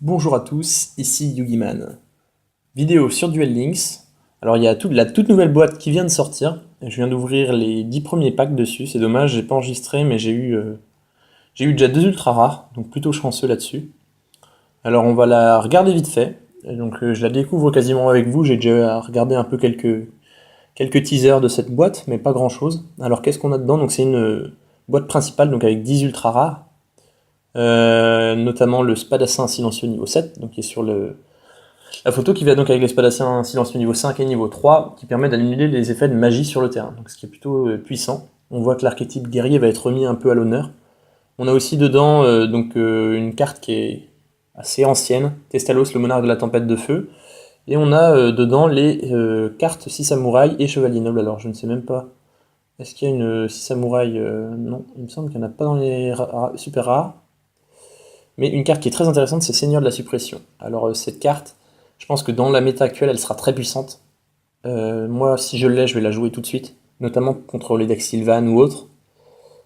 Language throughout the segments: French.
Bonjour à tous, ici Yugiman. Vidéo sur Duel Links. Alors il y a la toute nouvelle boîte qui vient de sortir. Je viens d'ouvrir les 10 premiers packs dessus. C'est dommage, j'ai pas enregistré, mais j'ai eu déjà deux ultra rares, donc plutôt chanceux là-dessus. Alors on va la regarder vite fait. Et donc je la découvre quasiment avec vous. J'ai déjà regardé un peu quelques teasers de cette boîte, mais pas grand-chose. Alors qu'est-ce qu'on a dedans? Donc c'est une boîte principale, donc avec 10 ultra rares. Notamment le Spadassin silencieux niveau 7, donc qui est sur la photo qui va donc avec l'espadassin silencieux niveau 5 et niveau 3, qui permet d'annuler les effets de magie sur le terrain, donc ce qui est plutôt puissant. On voit que l'archétype guerrier va être remis un peu à l'honneur. On a aussi dedans une carte qui est assez ancienne, Testalos, le monarque de la tempête de feu. Et on a dedans les cartes 6 samouraïs et chevalier noble. Alors je ne sais même pas. Est-ce qu'il y a une 6 samouraïs Non, il me semble qu'il n'y en a pas dans les super rares. Mais une carte qui est très intéressante, c'est Seigneur de la Suppression. Alors cette carte, je pense que dans la méta actuelle, elle sera très puissante. Moi, si je l'ai, je vais la jouer tout de suite, notamment contre les decks Sylvan ou autres,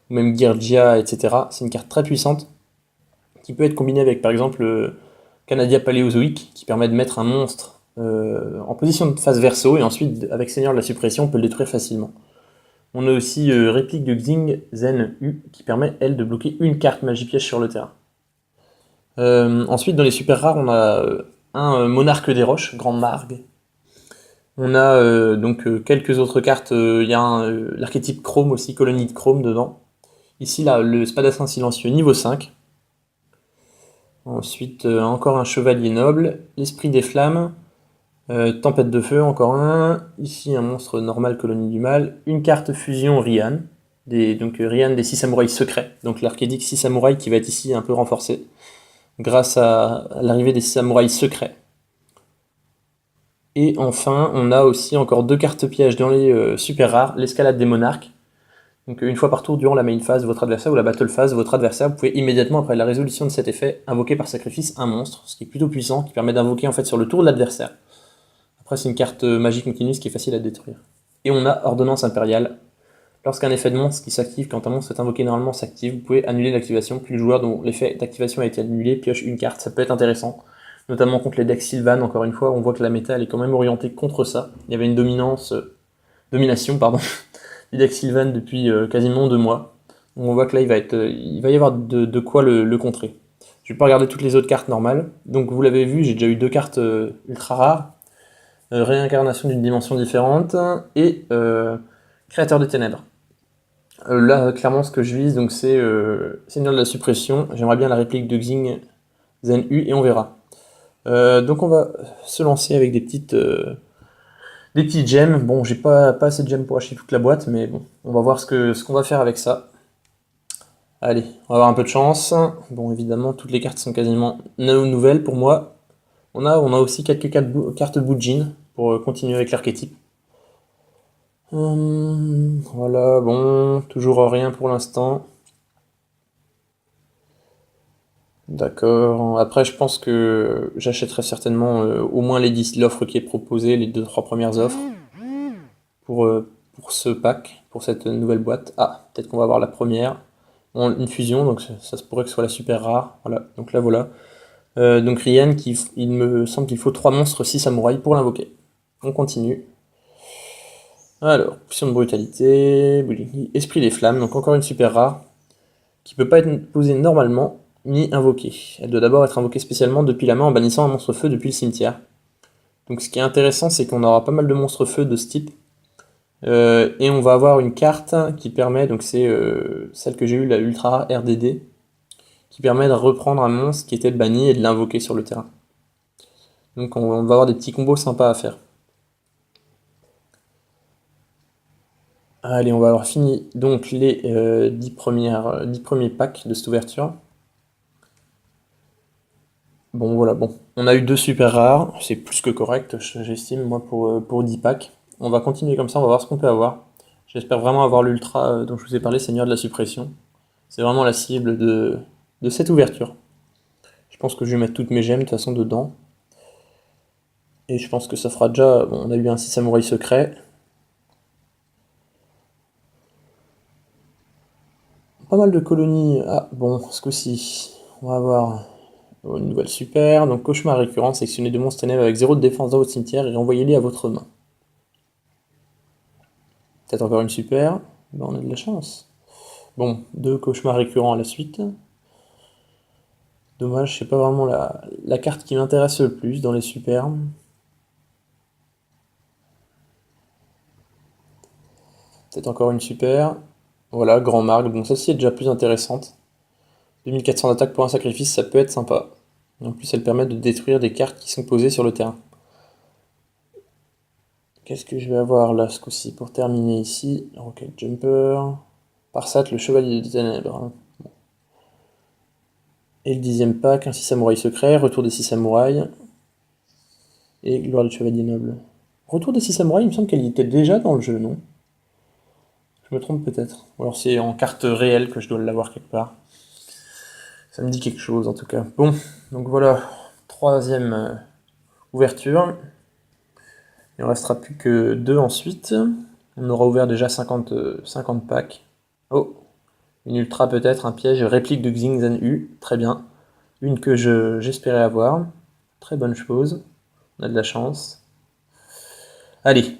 ou même Girgia, etc. C'est une carte très puissante, qui peut être combinée avec par exemple Canadia Paléozoïque, qui permet de mettre un monstre en position de face verso, et ensuite, avec Seigneur de la Suppression, on peut le détruire facilement. On a aussi Réplique de Xing Zen U, qui permet, elle, de bloquer une carte magie piège sur le terrain. Ensuite, dans les super rares, on a un Monarque des Roches, Grande Margue. On a quelques autres cartes. Il y a l'archétype Chrome aussi, Colonie de Chrome dedans. Ici, là, le Spadassin silencieux niveau 5. Ensuite, encore un Chevalier Noble, l'Esprit des Flammes, Tempête de Feu, encore un. Ici, un monstre normal, Colonie du Mal. Une carte fusion Rian. Rian des 6 samouraïs secrets. Donc l'archétype 6 samouraïs qui va être ici un peu renforcé grâce à l'arrivée des samouraïs secrets. Et enfin, on a aussi encore deux cartes pièges dans les super rares, l'escalade des monarques. Donc une fois par tour durant la main phase de votre adversaire ou la battle phase de votre adversaire, vous pouvez immédiatement après la résolution de cet effet invoquer par sacrifice un monstre, ce qui est plutôt puissant, qui permet d'invoquer en fait sur le tour de l'adversaire. Après c'est une carte magie continue, ce qui est facile à détruire. Et on a ordonnance impériale. Lorsqu'un effet de monstre qui s'active quand un monstre est invoqué normalement s'active, vous pouvez annuler l'activation, puis le joueur dont l'effet d'activation a été annulé pioche une carte, ça peut être intéressant. Notamment contre les decks Sylvan, encore une fois, on voit que la méta elle est quand même orientée contre ça. Il y avait une domination pardon, du deck Sylvan depuis quasiment 2 mois. Donc on voit que là il va y avoir de quoi le contrer. Je vais pas regarder toutes les autres cartes normales. Donc vous l'avez vu, j'ai déjà eu deux cartes ultra rares. Réincarnation d'une dimension différente et Créateur des Ténèbres. Là, clairement, ce que je vise, donc c'est Seigneur de la Suppression. J'aimerais bien la réplique de Xing Zen U et on verra. Donc on va se lancer avec des petits gems. Bon, j'ai pas assez de gems pour acheter toute la boîte, mais bon, on va voir ce qu'on va faire avec ça. Allez, on va avoir un peu de chance. Bon, évidemment, toutes les cartes sont quasiment nouvelles pour moi. On a aussi quelques cartes Bujin pour continuer avec l'archétype. Voilà, bon, toujours rien pour l'instant. D'accord. Après, je pense que j'achèterai certainement au moins l'offre qui est proposée, les deux trois premières offres pour ce pack, pour cette nouvelle boîte. Ah, peut-être qu'on va avoir la première. Bon, une fusion, donc ça se pourrait que ce soit la super rare. Voilà, donc là voilà. Donc Rian, il me semble qu'il faut 3 monstres 6 samouraïs pour l'invoquer. On continue. Alors, potion de brutalité, esprit des flammes, donc encore une super rare, qui peut pas être posée normalement, ni invoquée. Elle doit d'abord être invoquée spécialement depuis la main en bannissant un monstre feu depuis le cimetière. Donc ce qui est intéressant, c'est qu'on aura pas mal de monstres feu de ce type. Et on va avoir une carte qui permet, donc c'est celle que j'ai eue, la Ultra Rare RDD, qui permet de reprendre un monstre qui était banni et de l'invoquer sur le terrain. Donc on va avoir des petits combos sympas à faire. Allez, on va avoir fini donc les 10 premiers packs de cette ouverture. Bon voilà, bon. On a eu deux super rares, c'est plus que correct, j'estime, moi, pour 10 packs. On va continuer comme ça, on va voir ce qu'on peut avoir. J'espère vraiment avoir l'ultra dont je vous ai parlé, Seigneur de la Suppression. C'est vraiment la cible de cette ouverture. Je pense que je vais mettre toutes mes gemmes de toute façon dedans. Et je pense que ça fera déjà... Bon, on a eu un 6 samouraï secret. Pas mal de colonies. Ah, bon, ce coup-ci, on va voir Oh, une nouvelle super. Donc cauchemar récurrent, sélectionnez deux monstres ténèbres avec 0 de défense dans votre cimetière et renvoyez-les à votre main. Peut-être encore une super. Ben, on a de la chance. Bon, deux cauchemars récurrents à la suite. Dommage, c'est pas vraiment la carte qui m'intéresse le plus dans les super. Peut-être encore une super. Voilà, grand marque. Donc celle-ci est déjà plus intéressante. 2400 d'attaque pour un sacrifice, ça peut être sympa. En plus, elle permet de détruire des cartes qui sont posées sur le terrain. Qu'est-ce que je vais avoir là ce coup-ci pour terminer ici? Rocket Jumper. Parsat, le chevalier des ténèbres. Et le 10e pack, un 6 samouraïs secret, retour des 6 samouraïs. Et gloire du chevalier noble. Retour des 6 samouraïs, il me semble qu'elle y était déjà dans le jeu, non? Je me trompe peut-être. Ou alors c'est en carte réelle que je dois l'avoir quelque part. Ça me dit quelque chose en tout cas. Bon, donc voilà, troisième ouverture. Il ne restera plus que deux ensuite. On aura ouvert déjà 50 packs. Oh, une ultra peut-être, un piège, réplique de Xing Zan U, très bien. Une que j'espérais avoir. Très bonne chose. On a de la chance. Allez,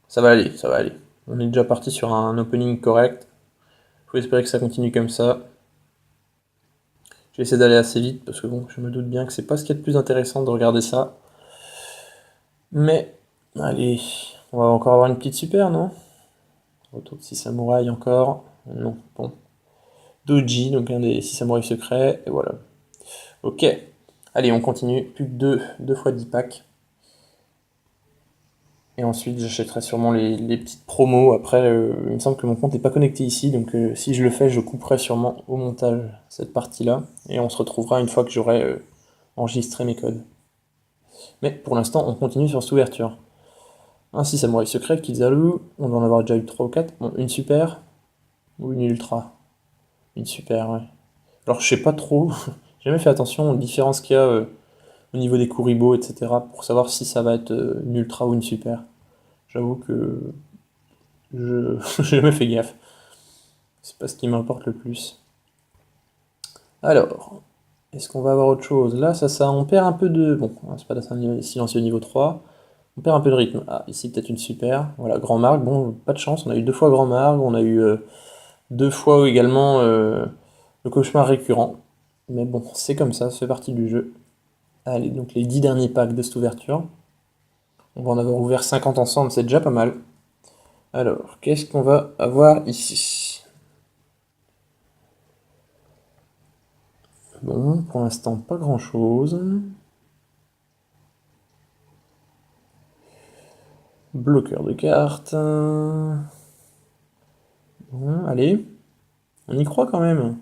ça va aller, ça va aller. On est déjà parti sur un opening correct. Faut espérer que ça continue comme ça. Je vais essayer d'aller assez vite parce que bon, je me doute bien que c'est pas ce qu'il y a de plus intéressant de regarder ça. Mais, allez, on va encore avoir une petite super, non? Retour de 6 samouraïs encore. Non, bon. Doji, donc un des 6 samouraïs secrets, et voilà. Ok. Allez, on continue. Plus que deux fois 10 packs. Et ensuite, j'achèterai sûrement les petites promos. Après, il me semble que mon compte n'est pas connecté ici, donc si je le fais, je couperai sûrement au montage cette partie-là. Et on se retrouvera une fois que j'aurai enregistré mes codes. Mais pour l'instant, on continue sur cette ouverture. Un 6 samouraïs secret, Kizaru, on doit en avoir déjà eu 3 ou 4. Bon, une super ou une ultra? Une super, ouais. Alors je sais pas trop, j'ai jamais fait attention aux différences qu'il y a au niveau des Kuribo, etc. pour savoir si ça va être une ultra ou une super. J'avoue que je j'ai jamais fait gaffe. C'est pas ce qui m'importe le plus. Alors, est-ce qu'on va avoir autre chose? Là, ça, on perd un peu de... Bon, c'est pas d'un silencieux niveau 3. On perd un peu de rythme. Ah, ici peut-être une super. Voilà, Grand Margue. Bon, pas de chance, on a eu deux fois Grand Margue, on a eu deux fois également le cauchemar récurrent. Mais bon, c'est comme ça fait partie du jeu. Allez, donc les 10 derniers packs de cette ouverture. On va en avoir ouvert 50 ensemble, c'est déjà pas mal. Alors, qu'est-ce qu'on va avoir ici? Bon, pour l'instant, pas grand-chose. Bloqueur de cartes. Bon, allez. On y croit quand même.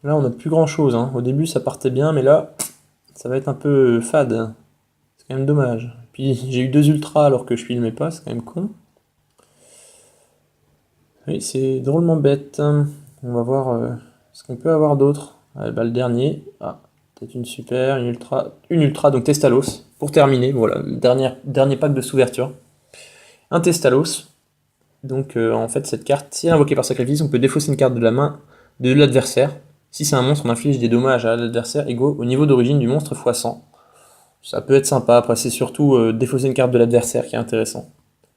Là, on n'a plus grand-chose, hein. Au début, ça partait bien, mais là, ça va être un peu fade. C'est quand même dommage. Puis, j'ai eu deux ultras alors que je filmais pas, c'est quand même con. Oui, c'est drôlement bête. On va voir ce qu'on peut avoir d'autre. Ah, bah, le dernier. Ah, peut-être une super, une ultra, donc Testalos. Pour terminer, voilà, le dernier pack de sous-ouverture. Un Testalos. Donc en fait, cette carte, si elle est invoquée par sacrifice, on peut défausser une carte de la main de l'adversaire. Si c'est un monstre, on inflige des dommages à l'adversaire égaux au niveau d'origine du monstre x 100. Ça peut être sympa. Après, c'est surtout défausser une carte de l'adversaire qui est intéressant.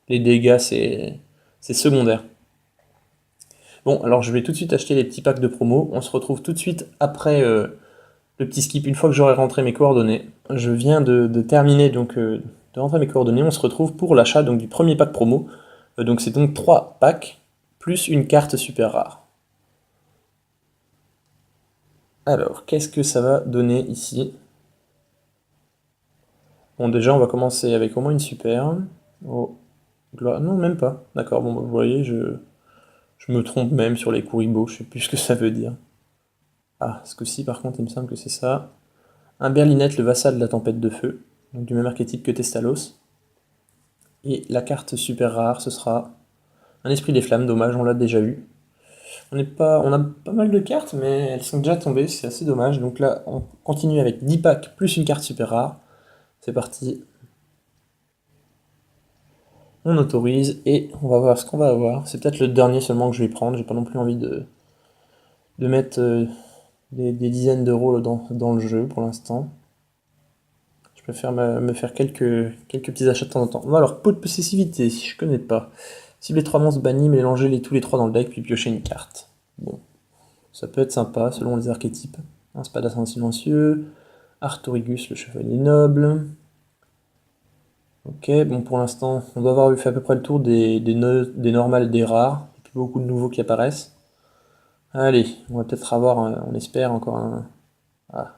Les dégâts, c'est secondaire. Bon, alors je vais tout de suite acheter les petits packs de promo. On se retrouve tout de suite après le petit skip, une fois que j'aurai rentré mes coordonnées. Je viens de terminer donc de rentrer mes coordonnées. On se retrouve pour l'achat donc du premier pack promo. Donc c'est donc 3 packs plus une carte super rare. Alors, qu'est-ce que ça va donner ici? Bon, déjà, on va commencer avec au moins une super. Oh, non, même pas. D'accord, bon, bah, vous voyez, je me trompe même sur les Kuribo, je sais plus ce que ça veut dire. Ah, ce coup-ci, par contre, il me semble que c'est ça. Un Berlinette, le vassal de la tempête de feu, donc du même archétype que Testalos. Et la carte super rare, ce sera un esprit des flammes, dommage, on l'a déjà eu. On a pas mal de cartes, mais elles sont déjà tombées, c'est assez dommage. Donc là, on continue avec 10 packs plus une carte super rare. C'est parti. On autorise et on va voir ce qu'on va avoir. C'est peut-être le dernier seulement que je vais prendre, j'ai pas non plus envie de mettre des dizaines d'euros dans le jeu pour l'instant. Je préfère me faire quelques petits achats de temps en temps. Bon, alors, pot de possessivité, si je connais pas. Ciblez 3 monstres bannis, mélangez tous les 3 dans le deck, puis piochez une carte. Bon, ça peut être sympa selon les archétypes. Un spadassin silencieux, Artorigus, le chevalier noble. Ok, bon pour l'instant, on doit avoir fait à peu près le tour des normales et des rares. Il n'y a plus beaucoup de nouveaux qui apparaissent. Allez, on va peut-être avoir, on espère, encore un... Ah.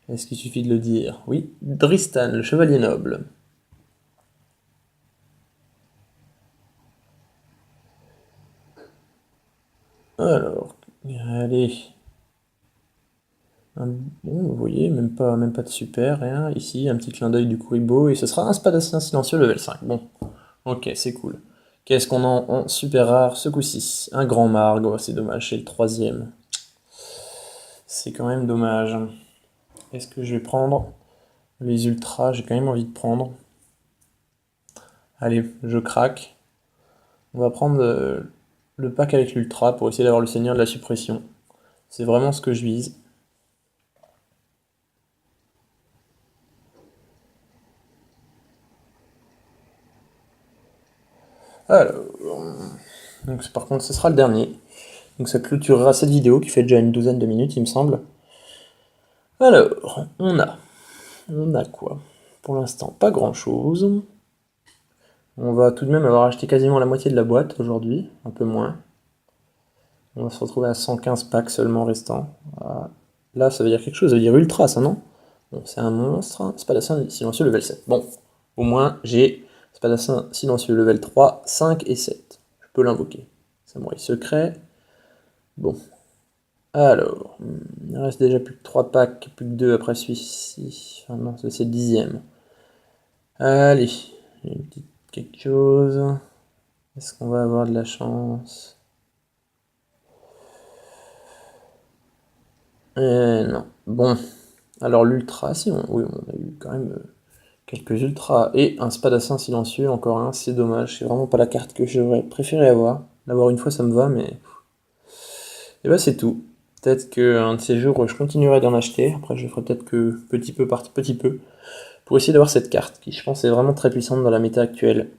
Est-ce qu'il suffit de le dire? Oui, Dristan, le chevalier noble. Alors, allez. Bon, vous voyez, même pas de super, rien. Ici, un petit clin d'œil du Kuribo, et ce sera un spadassin silencieux level 5. Bon, ok, c'est cool. Qu'est-ce qu'on a en super rare ce coup-ci? Un grand margue, oh, c'est dommage, c'est le 3e. C'est quand même dommage. Est-ce que je vais prendre les ultras? J'ai quand même envie de prendre. Allez, je craque. On va prendre le pack avec l'ultra pour essayer d'avoir le seigneur de la suppression. C'est vraiment ce que je vise. Alors, donc par contre ce sera le dernier. Donc ça clôturera cette vidéo qui fait déjà une douzaine de minutes il me semble. Alors, on a quoi? Pour l'instant pas grand chose. On va tout de même avoir acheté quasiment la moitié de la boîte aujourd'hui, un peu moins. On va se retrouver à 115 packs seulement restants. Voilà. Là ça veut dire quelque chose, ça veut dire ultra ça non? Bon, c'est un monstre, hein. Spadassin silencieux level 7. Bon, au moins j'ai Spadassin silencieux level 3, 5 et 7. Je peux l'invoquer. Samouraï secret. Bon. Alors, il reste déjà plus que 3 packs, plus que 2 après celui-ci. Enfin non, c'est le 10e. Allez, une petite quelque chose. Est-ce qu'on va avoir de la chance? Non. Bon. Alors l'ultra, si, oui, on a eu quand même quelques ultras. Et un spadassin silencieux, encore un, c'est dommage. C'est vraiment pas la carte que j'aurais préféré avoir. L'avoir une fois, ça me va, mais... Et bah c'est tout. Peut-être qu'un de ces jours, je continuerai d'en acheter. Après, je ferai peut-être que petit peu par petit peu. Pour essayer d'avoir cette carte, qui je pense est vraiment très puissante dans la méta actuelle.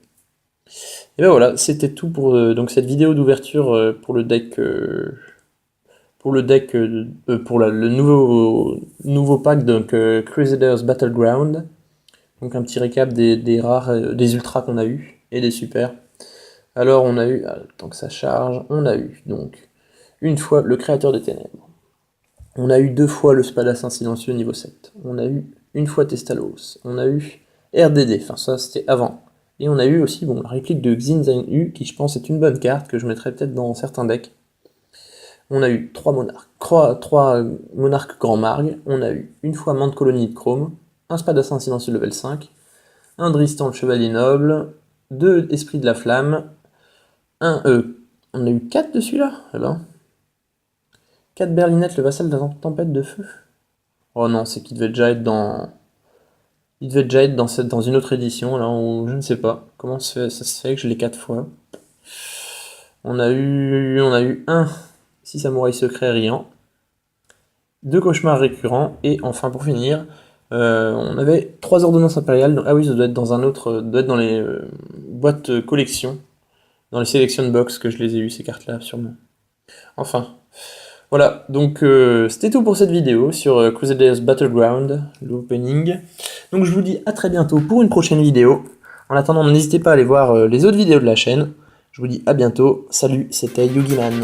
Et ben voilà, c'était tout pour donc cette vidéo d'ouverture pour le deck... le nouveau pack, donc Crusaders Battleground. Donc un petit récap des rares, des ultras qu'on a eu et des super. Alors on a eu, tant que ça charge, on a eu donc une fois le créateur des ténèbres. On a eu 2 fois le spadassin silencieux niveau 7. On a eu une fois Testalos. On a eu RDD, enfin ça c'était avant. Et on a eu aussi la réplique de Xin Zhang Yu, qui je pense est une bonne carte, que je mettrais peut-être dans certains decks. On a eu 3 monarques, 3 monarques grand margue. On a eu une fois Mante Colonie de Chrome, un spadassin silencieux level 5, un Dristan le chevalier noble, 2 esprits de la flamme, un on a eu 4 dessus là, eh ben. 4 berlinettes, le vassal de la tempête de feu. Oh non, c'est qu'il devait déjà être dans... Il devait déjà être dans une autre édition, là, où je ne sais pas. Comment ça se fait que je l'ai 4 fois. On a eu un 6 samouraïs secrets riant, 2 cauchemars récurrents, et enfin pour finir, on avait 3 ordonnances impériales. Donc, ah oui, ça doit être dans un autre, doit être dans les boîtes collection, dans les selection box que je les ai eu ces cartes-là, sûrement. Enfin, voilà, donc c'était tout pour cette vidéo sur Crusaders Battleground, l'opening. Donc je vous dis à très bientôt pour une prochaine vidéo. En attendant, n'hésitez pas à aller voir les autres vidéos de la chaîne. Je vous dis à bientôt. Salut, c'était Yugiman.